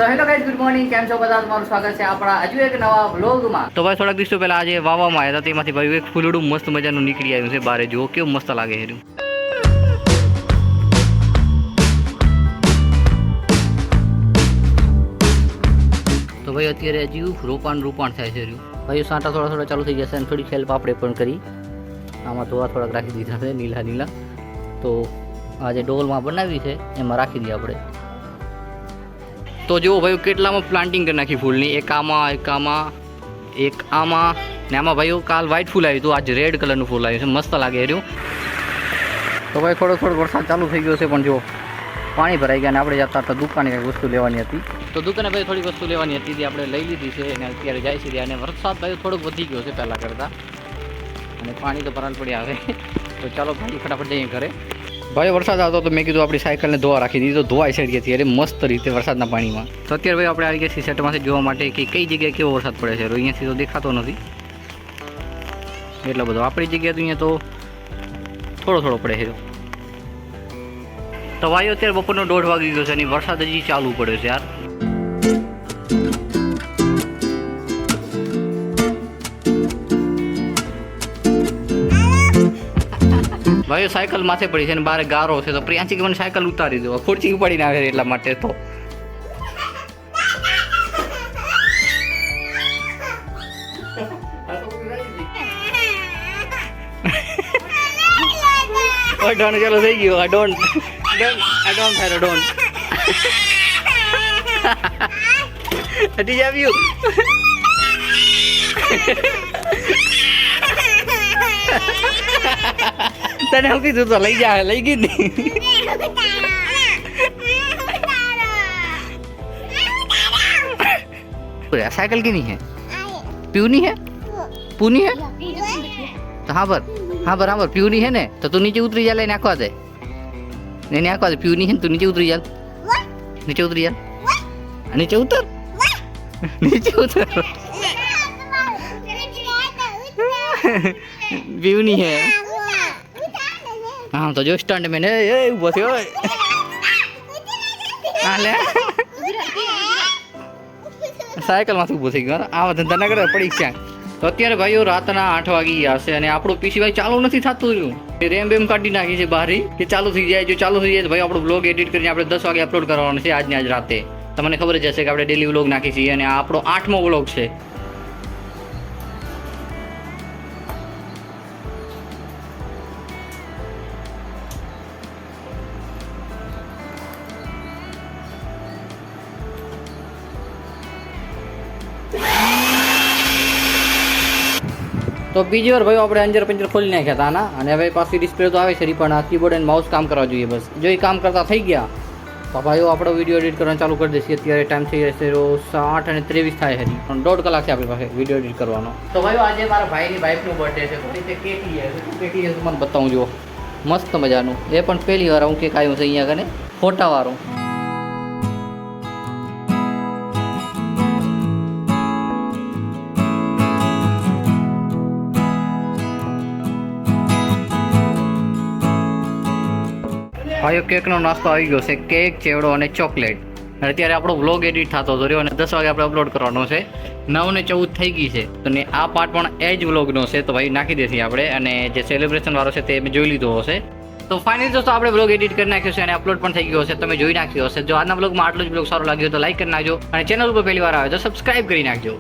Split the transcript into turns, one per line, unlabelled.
So hello guys, good morning. કેમ છો બધા? તમારું સ્વાગત છે આપણા હજુ એક નવા વ્લોગમાં. તો ભાઈ થોડાક દિવસો પહેલા આજે વાવામાં આવ્યા હતા, તેમાંથી ભાઈ એક ફૂલડું મસ્ત મજાનું નીકળી આવ્યું છે બહાર. જુઓ કેવું મસ્ત લાગે છે. તો ભાઈ અત્યારે હજી રોપાણ થાય છે. ભાઈ સાંટા થોડા ચાલુ થઈ જશે અને થોડી હેલ્પ આપણે પણ કરી. આમાં થોડાક રાખી દીધા છે નીલા. તો આજે ડોલમાં બનાવી છે એમાં રાખી દઈએ આપણે. તો જુઓ ભાઈ કેટલામાં પ્લાન્ટિંગ કરી નાખી ફૂલની. એક આમાં ને આમાં ભાઈઓ કાલ વ્હાઇટ ફૂલ આવ્યું હતું, આજે રેડ કલરનું ફૂલ આવ્યું છે. મસ્ત લાગે રહ્યું. તો ભાઈ થોડો વરસાદ ચાલુ થઈ ગયો છે, પણ જો પાણી ભરાઈ ગયા અને આપણે જતા હતા દુકાને કંઈક વસ્તુ લેવાની હતી. તો દુકાને ભાઈ થોડી વસ્તુ લેવાની હતી, તે આપણે લઈ લીધી છે અને અત્યારે જાય છે. અને વરસાદ ભાઈ થોડોક વધી ગયો છે પહેલાં કરતાં, અને પાણી તો ભરાલ પડી આવે. તો ચાલો ભાઈ ફટાફટ જઈએ ઘરે. ભાઈ વરસાદ આવતો તો મેં કીધું આપણી સાયકલને ધોવા રાખી દીધી, તો ધોવાઈ ચડી હતી અરે મસ્ત રીતે વરસાદના પાણીમાં. તો અત્યારે ભાઈ આપણે આવી ગયા છીએ સેટમાંથી જોવા માટે કે કઈ જગ્યાએ કેવો વરસાદ પડે છે. અહીંયાથી તો દેખાતો નથી એટલો બધો. આપણી જગ્યાએ તો અહીંયા તો થોડો પડે છે. તો ભાઈ અત્યારે બપોરનો 1:30 વાગી ગયો છે અને વરસાદ હજી ચાલુ પડ્યો છે યાર. ભાઈ સાયકલ માથે પડી છે અને બારે ગારો છે, તો પ્રિયાંશી કે મને સાયકલ ઉતારી દો. ખુરચી ઉપાડીને આવે એટલા માટે. તો ડોન ચાલો થઈ ગયો. ડોન થાય ડોન હટી જાવ્યું. તને હું કીધું તો લઈ જા, લઈ ગઈ નહીં. साइकिल की नहीं है, प्यूनी है, पूनी है. तो हाँ पर प्यूनी है ने, तो तू नीचे उतरी जा. लेने आखवा दे, नहीं आखवा दे. प्यूनी है तू नीचे उतरी जा. नीचे उतर. प्यूनी है. हाँ तो जो स्टंट में ने उभो थयो. લે સાયકલ માંથી ઉભો થઈ ગયો. આ ધંધા ના કરે પરીક્ષા. તો અત્યારે ભાઈઓ રાતના 8 વાગી ગયા છે અને આપણું પીસી ભાઈ ચાલુ નથી થતું રહ્યું. રેમ કાઢી નાખી છે બહાર કે ચાલુ થઈ જાય. જો ચાલુ થઈ જાય તો ભાઈ આપણો બ્લોગ એડિટ કરીને આપણે 10 વાગે અપલોડ કરવાનો છે આજની આજ રાતે. તમને ખબર જ હશે કે આપણે ડેલી વ્લોગ નાખી છીએ અને આ આપણો 8મો વ્લોગ છે. તો બીજી વાર ભાઈ આપણે અંજર પંજર ખોલી નાખ્યા હતા આના, અને હવે પાછી ડિસ્પ્લે તો આવે છે પણ આ કીબોર્ડ અને માઉસ કામ કરવા જોઈએ. બસ જો એ કામ કરતા થઈ ગયા તો ભાઈઓ આપણો વિડીયો એડિટ કરવાનું ચાલુ કરી દઈશું. અત્યારે ટાઈમ થઈ જશે 8:23 થાય છે. 1.5 કલાક છે આપણી પાસે વિડીયો એડિટ કરવાનો. તો ભાઈઓ આજે મારા ભાઈની વાઈફનો બર્થડે છે, તો તે કેક લઈ આવ્યો છે. કેક લઈ આવ્યો મને બતાવું જુઓ, મસ્ત મજાનું. એ પણ પહેલી વાર હું કેક આવ્યું છે અહીંયા કને ફોટાવાળું. ભાઈઓ કેકનો નાસ્તો આવી ગયો છે. કેક, ચેવડો અને ચોકલેટ. અત્યારે આપણો વ્લોગ એડિટ થતો હતો રહ્યો અને 10 વાગે આપણે અપલોડ કરવાનો છે. 9:14 થઈ ગઈ છે. અને આ પાર્ટ પણ એ જ વ્લોગનો છે, તો ભાઈ નાખી દઈશું આપણે. અને જે સેલિબ્રેશન વાળો છે તે મેં જોઈ લીધો હશે. તો ફાઇનલી દોસ્તો આપણે વ્લોગ એડિટ કરી નાખ્યો છે અને અપલોડ પણ થઈ ગયો હશે. તમે જોઈ નાખ્યો હશે. જો આજના વ્લોગમાં આટલો જ વ્લોગ સારો લાગ્યો તો લાઈક કરી નાખજો અને ચેનલ ઉપર પહેલી વાર આવે તો સબસ્ક્રાઇબ કરી નાખજો.